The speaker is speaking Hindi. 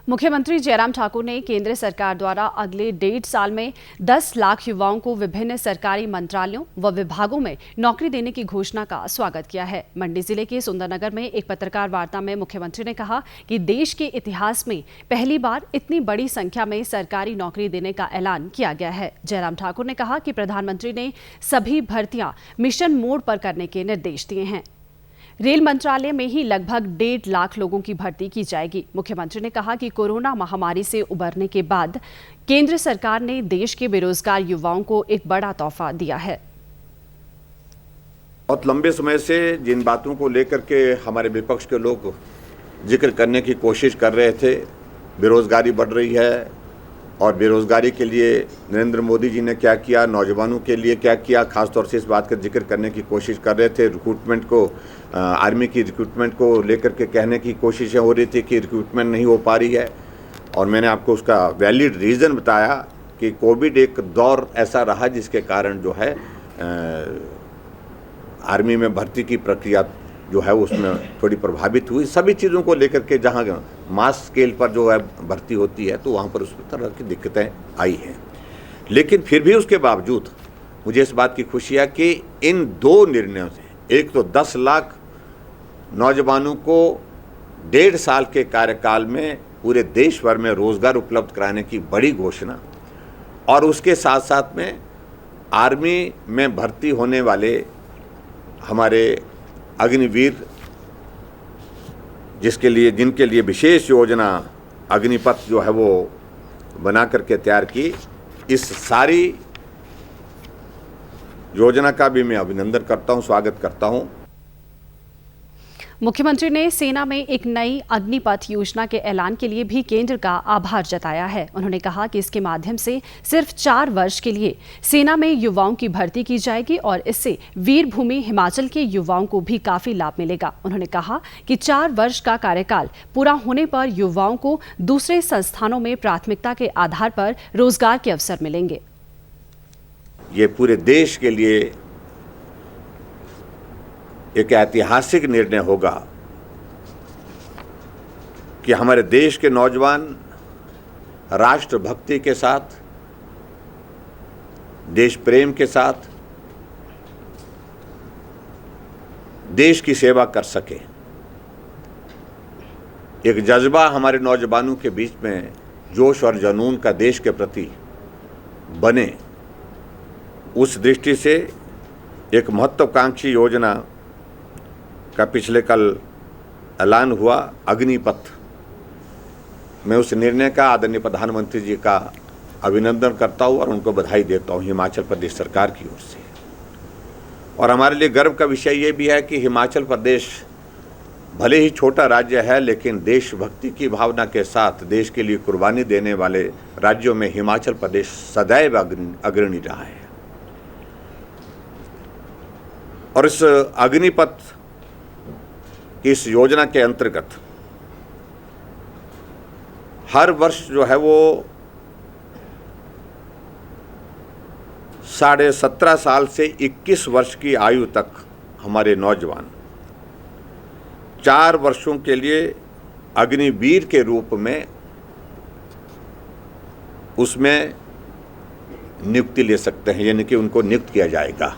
मुख्यमंत्री जयराम ठाकुर ने केंद्र सरकार द्वारा अगले 1.5 साल में 10 लाख युवाओं को विभिन्न सरकारी मंत्रालयों व विभागों में नौकरी देने की घोषणा का स्वागत किया है। मंडी जिले के सुंदरनगर में एक पत्रकार वार्ता में मुख्यमंत्री ने कहा कि देश के इतिहास में पहली बार इतनी बड़ी संख्या में सरकारी नौकरी देने का ऐलान किया गया है। जयराम ठाकुर ने कहा कि प्रधानमंत्री ने सभी भर्तियां मिशन मोड पर करने के निर्देश दिए हैं। रेल मंत्रालय में ही लगभग 1.5 लाख लोगों की भर्ती की जाएगी। मुख्यमंत्री ने कहा कि कोरोना महामारी से उबरने के बाद केंद्र सरकार ने देश के बेरोजगार युवाओं को एक बड़ा तोहफा दिया है। बहुत लंबे समय से जिन बातों को लेकर के हमारे विपक्ष के लोग जिक्र करने की कोशिश कर रहे थे, बेरोजगारी बढ़ रही है और बेरोजगारी के लिए नरेंद्र मोदी जी ने क्या किया, नौजवानों के लिए क्या किया, खासतौर से इस बात का जिक्र करने की कोशिश कर रहे थे। रिक्रूटमेंट को, आर्मी की रिक्रूटमेंट को लेकर के कहने की कोशिशें हो रही थी कि रिक्रूटमेंट नहीं हो पा रही है और मैंने आपको उसका वैलिड रीज़न बताया कि कोविड एक दौर ऐसा रहा जिसके कारण जो है आर्मी में भर्ती की प्रक्रिया जो है उसमें थोड़ी प्रभावित हुई। सभी चीज़ों को लेकर के जहाँ मास स्केल पर जो है भर्ती होती है तो वहाँ पर उस तरह की दिक्कतें आई हैं, लेकिन फिर भी उसके बावजूद मुझे इस बात की खुशी है कि इन दो निर्णयों से, एक तो 10 लाख नौजवानों को 1.5 साल के कार्यकाल में पूरे देश भर में रोजगार उपलब्ध कराने की बड़ी घोषणा, और उसके साथ साथ में आर्मी में भर्ती होने वाले हमारे अग्निवीर जिनके लिए विशेष योजना अग्निपथ जो है वो बना करके तैयार की, इस सारी योजना का भी मैं अभिनंदन करता हूं, स्वागत करता हूं। मुख्यमंत्री ने सेना में एक नई अग्निपथ योजना के ऐलान के लिए भी केंद्र का आभार जताया है। उन्होंने कहा कि इसके माध्यम से सिर्फ 4 वर्ष के लिए सेना में युवाओं की भर्ती की जाएगी और इससे वीरभूमि हिमाचल के युवाओं को भी काफी लाभ मिलेगा। उन्होंने कहा कि 4 वर्ष का कार्यकाल पूरा होने पर युवाओं को दूसरे संस्थानों में प्राथमिकता के आधार पर रोजगार के अवसर मिलेंगे। ये पूरे देश के लिए एक ऐतिहासिक निर्णय होगा कि हमारे देश के नौजवान राष्ट्रभक्ति के साथ, देश प्रेम के साथ देश की सेवा कर सके। एक जज्बा हमारे नौजवानों के बीच में, जोश और जुनून का देश के प्रति बने, उस दृष्टि से एक महत्वाकांक्षी योजना का पिछले कल ऐलान हुआ, अग्निपथ। मैं उस निर्णय का आदरणीय प्रधानमंत्री जी का अभिनंदन करता हूँ और उनको बधाई देता हूँ हिमाचल प्रदेश सरकार की ओर से। और हमारे लिए गर्व का विषय ये भी है कि हिमाचल प्रदेश भले ही छोटा राज्य है, लेकिन देशभक्ति की भावना के साथ देश के लिए कुर्बानी देने वाले राज्यों में हिमाचल प्रदेश सदैव अग्रणी रहा है। और इस अग्निपथ इस योजना के अंतर्गत हर वर्ष जो है वो 17.5 साल से 21 वर्ष की आयु तक हमारे नौजवान 4 वर्षों के लिए अग्निवीर के रूप में उसमें नियुक्ति ले सकते हैं, यानी कि उनको नियुक्त किया जाएगा।